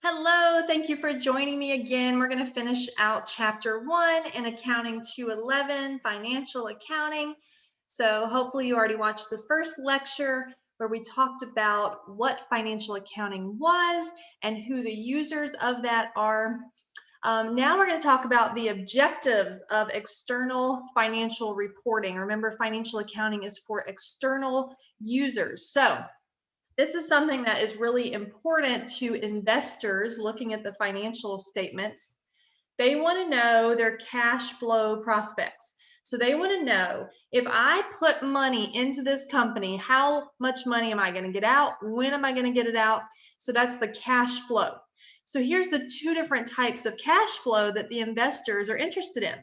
Hello, thank you for joining me again. We're going to finish out chapter 1 in Accounting 211, Financial Accounting. So hopefully you already watched the first lecture where we talked about what financial accounting was and who the users of that are. Now we're going to talk about the objectives of external financial reporting. Remember, financial accounting is for external users. So this is something that is really important to investors looking at the financial statements. They want to know their cash flow prospects. So they want to know, if I put money into this company, how much money am I going to get out? When am I going to get it out? So that's the cash flow. So here's the two different types of cash flow that the investors are interested in.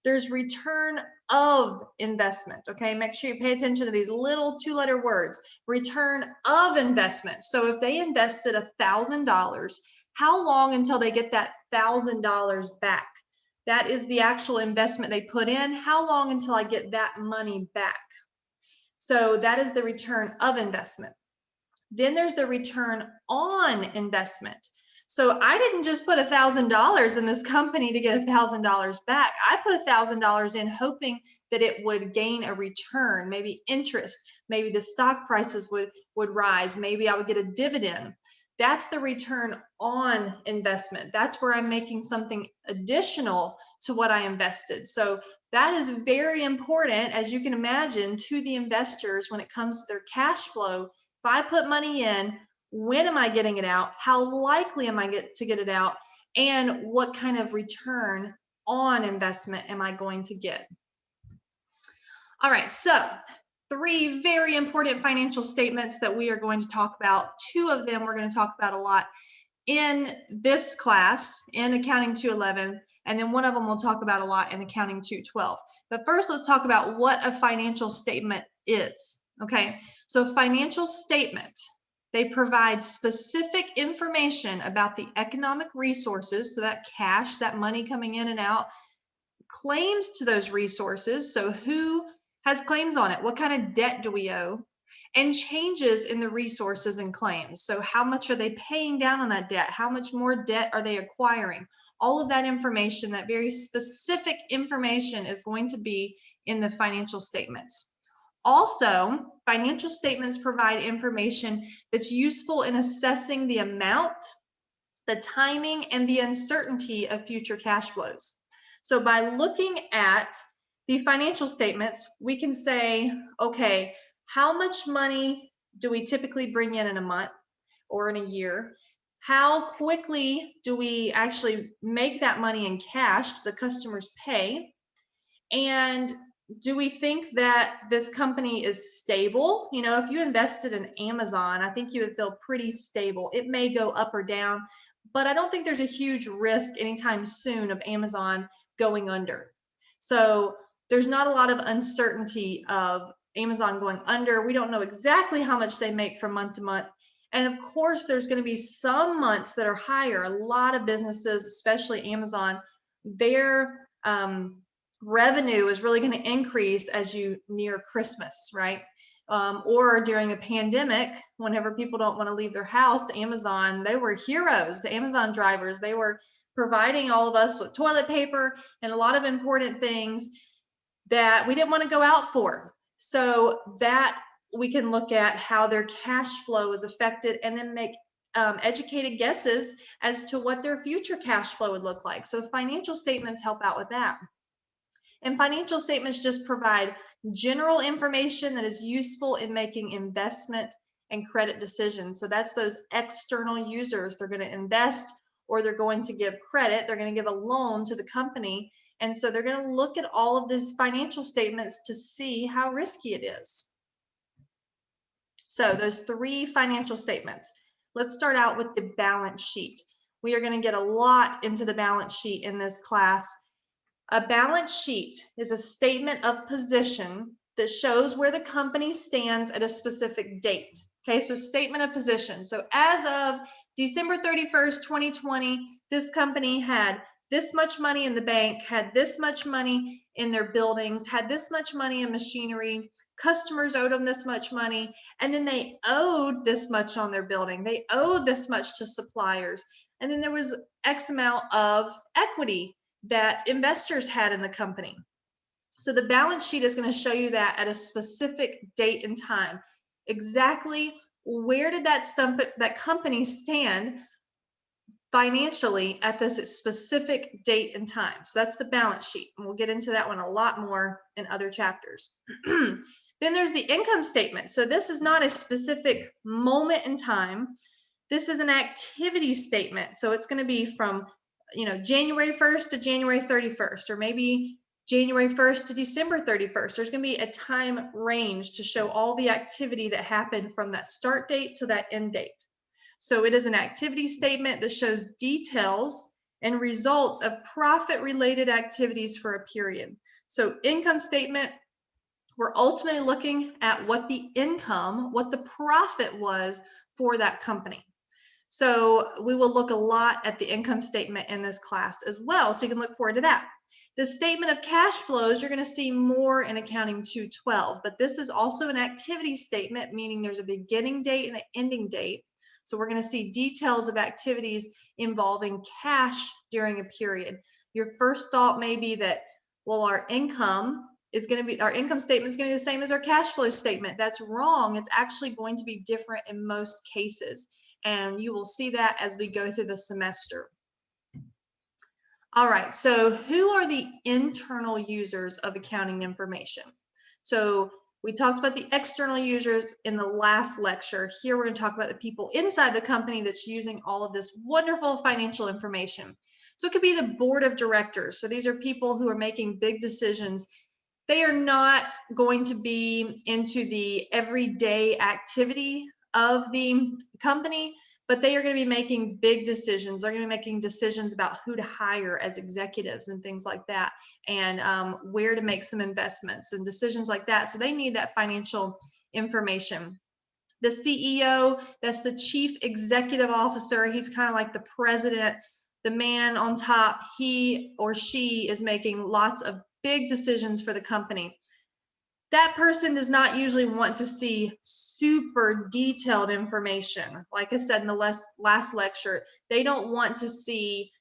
There's return of investment. Okay, make sure you pay attention to these little two-letter words. Return of investment. So if they invested $1,000, how long until they get that $1,000 back? That is the actual investment they put in. How long until I get that money back? So that is the return of investment. Then there's the return on investment. So I didn't just put $1,000 in this company to get $1,000 back. I put $1,000 in hoping that it would gain a return, maybe interest, maybe the stock prices would rise, maybe I would get a dividend. That's the return on investment. That's where I'm making something additional to what I invested. So that is very important, as you can imagine, to the investors when it comes to their cash flow. If I put money in, when am I getting it out? How likely am I to get it out? And what kind of return on investment am I going to get? All right, so 3 very important financial statements that we are going to talk about. 2 of them we're going to talk about a lot in this class, in Accounting 211, and then one of them we'll talk about a lot in Accounting 212. But first, let's talk about what a financial statement is. Okay, so financial statement, they provide specific information about the economic resources, so that cash, that money coming in and out, claims to those resources, so who has claims on it, what kind of debt do we owe, and changes in the resources and claims. So how much are they paying down on that debt? How much more debt are they acquiring? All of that information, that very specific information, is going to be in the financial statements. Also, financial statements provide information that's useful in assessing the amount, the timing, and the uncertainty of future cash flows. So by looking at the financial statements, we can say, okay, how much money do we typically bring in a month or in a year? How quickly do we actually make that money in cash? Do the customers pay? And do we think that this company is stable? You know, if you invested in Amazon, I think you would feel pretty stable. It may go up or down, but I don't think there's a huge risk anytime soon of Amazon going under. So there's not a lot of uncertainty of Amazon going under. We don't know exactly how much they make from month to month. And of course, there's going to be some months that are higher. A lot of businesses, especially Amazon, their revenue is really going to increase as you near Christmas, right? Or during a pandemic, whenever people don't want to leave their house, Amazon, they were heroes. The Amazon drivers, they were providing all of us with toilet paper and a lot of important things that we didn't want to go out for. So that we can look at how their cash flow is affected and then make educated guesses as to what their future cash flow would look like. So financial statements help out with that. And financial statements just provide general information that is useful in making investment and credit decisions. So that's those external users. They're going to invest or they're going to give credit. They're going to give a loan to the company. And so they're going to look at all of these financial statements to see how risky it is. So those 3 financial statements. Let's start out with the balance sheet. We are going to get a lot into the balance sheet in this class. A balance sheet is a statement of position that shows where the company stands at a specific date. Okay, so statement of position. So as of December 31st, 2020, this company had this much money in the bank, had this much money in their buildings, had this much money in machinery, customers owed them this much money, and then they owed this much on their building. They owed this much to suppliers. And then there was X amount of equity that investors had in the company. So the balance sheet is going to show you that at a specific date and time. Exactly where did that company stand financially at this specific date and time. So that's the balance sheet. And we'll get into that one a lot more in other chapters. Then there's the income statement. So this is not a specific moment in time. This is an activity statement. So it's going to be from, January 1st to January 31st, or maybe January 1st to December 31st. There's going to be a time range to show all the activity that happened from that start date to that end date. So it is an activity statement that shows details and results of profit-related activities for a period. So income statement, we're ultimately looking at what the income, what the profit was for that company. So we will look a lot at the income statement in this class as well, so you can look forward to that. The statement of cash flows, you're going to see more in Accounting 212, but this is also an activity statement, meaning there's a beginning date and an ending date. So we're going to see details of activities involving cash during a period. Your first thought may be that, well, our income statement is going to be the same as our cash flow statement. That's wrong. It's actually going to be different in most cases. And you will see that as we go through the semester. All right, so who are the internal users of accounting information? So we talked about the external users in the last lecture. Here we're going to talk about the people inside the company that's using all of this wonderful financial information. So it could be the board of directors. So these are people who are making big decisions. They are not going to be into the everyday activity of the company, but they are going to be making big decisions. They're going to be making decisions about who to hire as executives and things like that, and where to make some investments and decisions like that. So they need that financial information. The CEO, that's the chief executive officer. He's kind of like the president, the man on top. He or she is making lots of big decisions for the company. That person does not usually want to see super detailed information. Like I said in the last lecture, they don't want to see,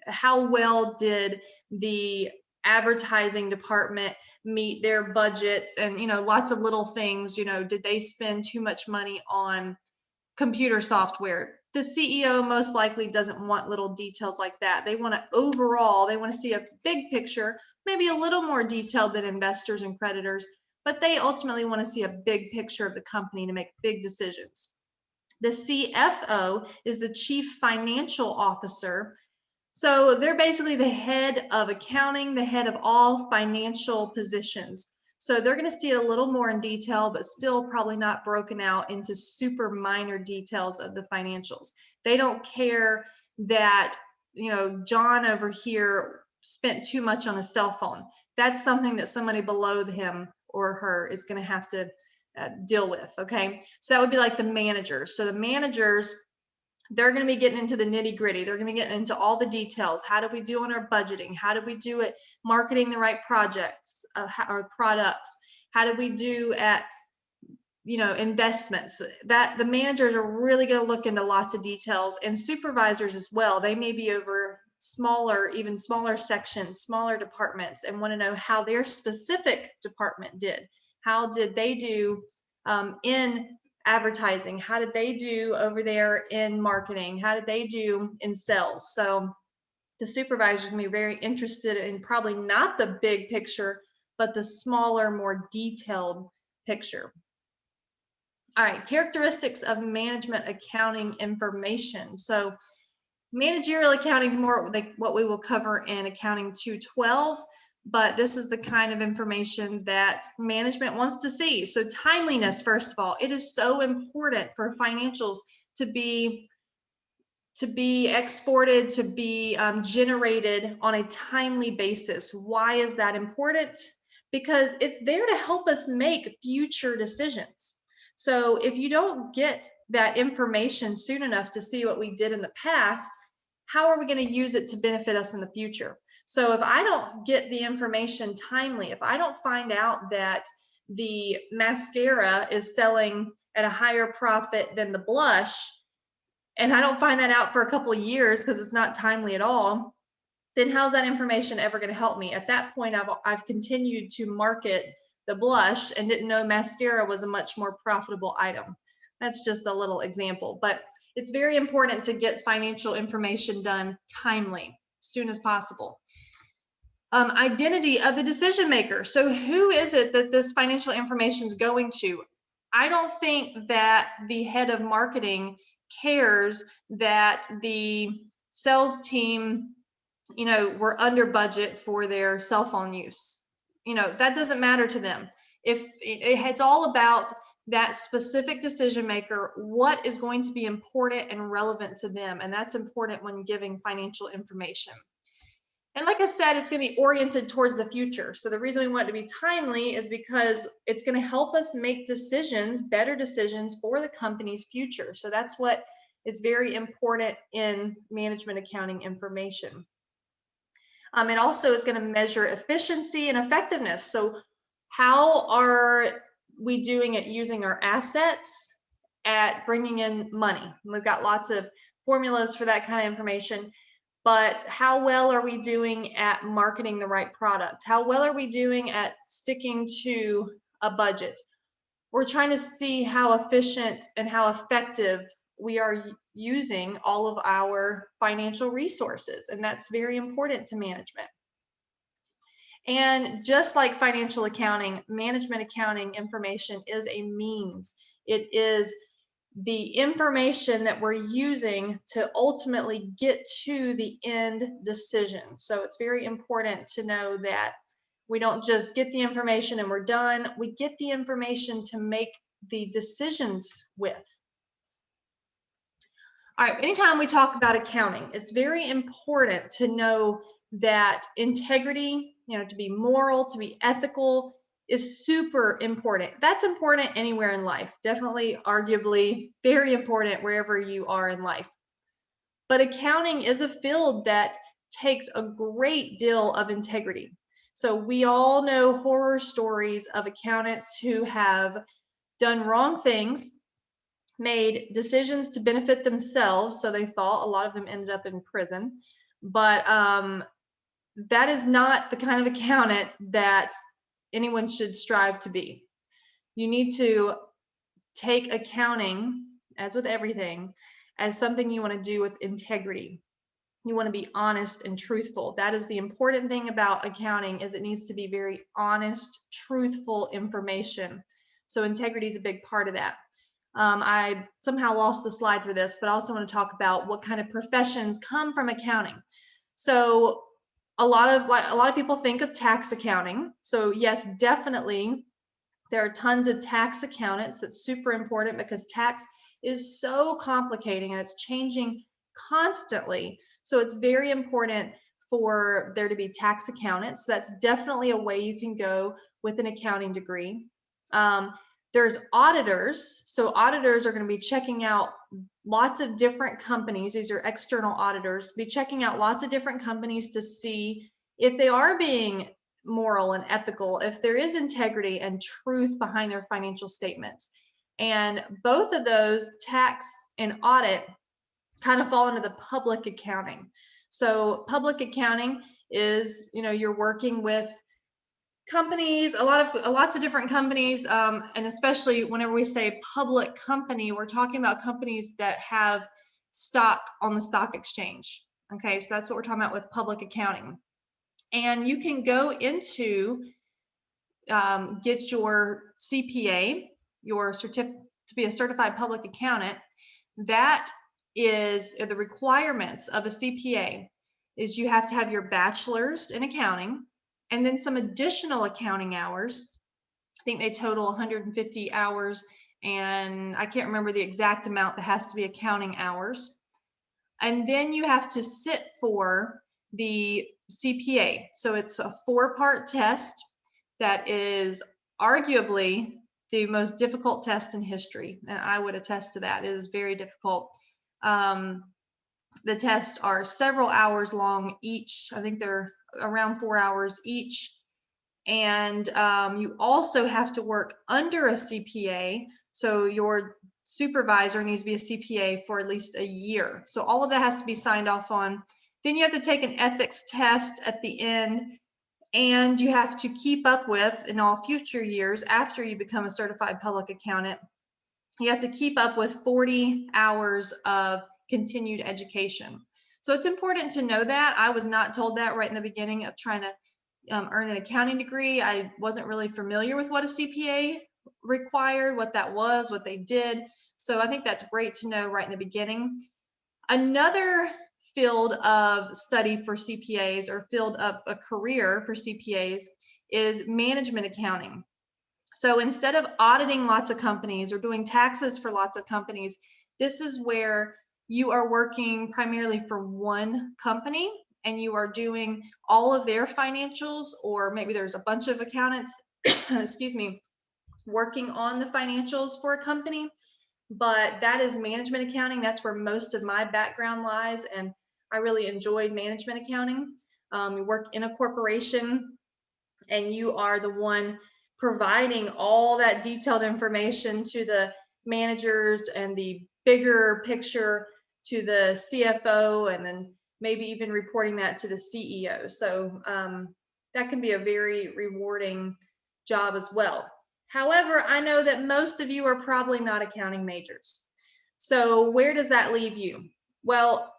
how well did the advertising department meet their budgets, and, lots of little things, did they spend too much money on computer software? The CEO most likely doesn't want little details like that. They want to see a big picture, maybe a little more detailed than investors and creditors, but they ultimately want to see a big picture of the company to make big decisions. The CFO is the chief financial officer. So they're basically the head of accounting, the head of all financial positions. So they're going to see it a little more in detail, but still probably not broken out into super minor details of the financials. They don't care that, John over here spent too much on a cell phone. That's something that somebody below him or her is going to have to deal with, okay? So that would be like the managers. So the managers, they're going to be getting into the nitty gritty. They're going to get into all the details. How do we do on our budgeting? How do we do it marketing the right projects or products? How do we do at, investments? That the managers are really going to look into lots of details, and supervisors as well. They may be over even smaller sections, smaller departments, and want to know how their specific department did. How did they do in advertising? How did they do over there in marketing? How did they do in sales? So the supervisors will be very interested in probably not the big picture, but the smaller, more detailed picture. All right, characteristics of management accounting information. So managerial accounting is more like what we will cover in Accounting 212. But this is the kind of information that management wants to see. So timeliness, first of all, it is so important for financials to be exported, to be generated on a timely basis. Why is that important? Because it's there to help us make future decisions. So if you don't get that information soon enough to see what we did in the past, how are we going to use it to benefit us in the future? So if I don't get the information timely, if I don't find out that the mascara is selling at a higher profit than the blush, and I don't find that out for a couple of years because it's not timely at all, then how's that information ever going to help me? At that point, I've continued to market the blush and didn't know mascara was a much more profitable item. That's just a little example, but it's very important to get financial information done timely, as soon as possible. Identity of the decision maker. So who is it that this financial information is going to? I don't think that the head of marketing cares that the sales team, were under budget for their cell phone use. That doesn't matter to them. If it's all about that specific decision maker, what is going to be important and relevant to them, and that's important when giving financial information. And like I said, it's going to be oriented towards the future. So the reason we want it to be timely is because it's going to help us make decisions, better decisions for the company's future. So that's what is very important in management accounting information. It also is going to measure efficiency and effectiveness. So how are we doing at using our assets, at bringing in money? We've got lots of formulas for that kind of information. But how well are we doing at marketing the right product? How well are we doing at sticking to a budget? We're trying to see how efficient and how effective we are using all of our financial resources, and that's very important to management. And just like financial accounting, management accounting information is a means. It is the information that we're using to ultimately get to the end decision. So it's very important to know that we don't just get the information and we're done. We get the information to make the decisions with. All right, anytime we talk about accounting, it's very important to know that integrity, to be moral, to be ethical, is super important. That's important anywhere in life. Definitely, arguably, very important wherever you are in life. But accounting is a field that takes a great deal of integrity. So we all know horror stories of accountants who have done wrong things, made decisions to benefit themselves. So they thought, a lot of them ended up in prison. But that is not the kind of accountant that anyone should strive to be. You need to take accounting, as with everything, as something you want to do with integrity. You want to be honest and truthful. That is the important thing about accounting, is it needs to be very honest, truthful information. So integrity is a big part of that. I somehow lost the slide for this, but I also want to talk about what kind of professions come from accounting. So a lot of people think of tax accounting. So yes, definitely there are tons of tax accountants. That's super important because tax is so complicating and it's changing constantly. So it's very important for there to be tax accountants. That's definitely a way you can go with an accounting degree. There's auditors. So auditors are going to be checking out lots of different companies. These are external auditors, be checking out lots of different companies to see if they are being moral and ethical, if there is integrity and truth behind their financial statements. And both of those, tax and audit, kind of fall into the public accounting. So public accounting is, you're working with companies, lots of different companies, and especially whenever we say public company, we're talking about companies that have stock on the stock exchange. Okay, so that's what we're talking about with public accounting. And you can go into get your CPA, your certificate to be a certified public accountant. That is the requirements of a CPA. Is you have to have your bachelor's in accounting, and then some additional accounting hours. I think they total 150 hours, and I can't remember the exact amount that has to be accounting hours. And then you have to sit for the CPA. So it's a 4-part test that is arguably the most difficult test in history, and I would attest to that. It is very difficult. The tests are several hours long each. I think they're around 4 hours each. And you also have to work under a CPA. So your supervisor needs to be a CPA for at least a year. So all of that has to be signed off on. Then you have to take an ethics test at the end, and you have to keep up with, in all future years after you become a certified public accountant, you have to keep up with 40 hours of continued education. So it's important to know that. I was not told that right in the beginning of trying to earn an accounting degree. I wasn't really familiar with what a CPA required, what that was, what they did. So I think that's great to know right in the beginning. Another field of study for CPAs, or field of a career for CPAs, is management accounting. So instead of auditing lots of companies or doing taxes for lots of companies, this is where you are working primarily for one company and you are doing all of their financials, or maybe there's a bunch of accountants, excuse me, working on the financials for a company. But that is management accounting. That's where most of my background lies, and I really enjoyed management accounting. You work in a corporation and you are the one providing all that detailed information to the managers and the bigger picture to the CFO, and then maybe even reporting that to the CEO. So that can be a very rewarding job as well. However, I know that most of you are probably not accounting majors. So where does that leave you? Well,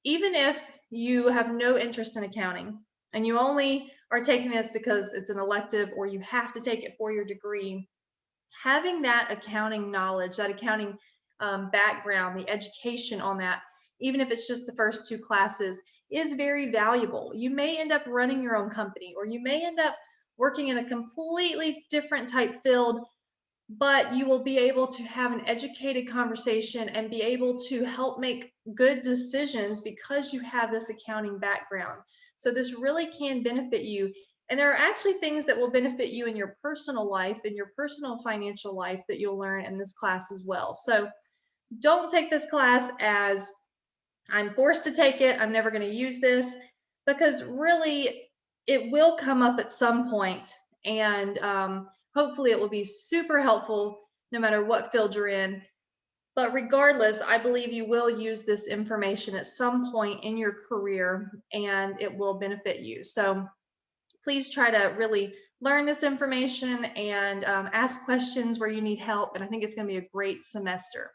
even if you have no interest in accounting and you only are taking this because it's an elective or you have to take it for your degree, having that accounting knowledge, that accounting background, the education on that, even if it's just the first 2 classes, is very valuable. You may end up running your own company, or you may end up working in a completely different type field, but you will be able to have an educated conversation and be able to help make good decisions because you have this accounting background. So this really can benefit you. And there are actually things that will benefit you in your personal life, in your personal financial life, that you'll learn in this class as well. So don't take this class as I'm forced to take it, I'm never going to use this, because really it will come up at some point, and hopefully it will be super helpful no matter what field you're in. But regardless, I believe you will use this information at some point in your career and it will benefit you. So please try to really learn this information and ask questions where you need help. And I think it's going to be a great semester.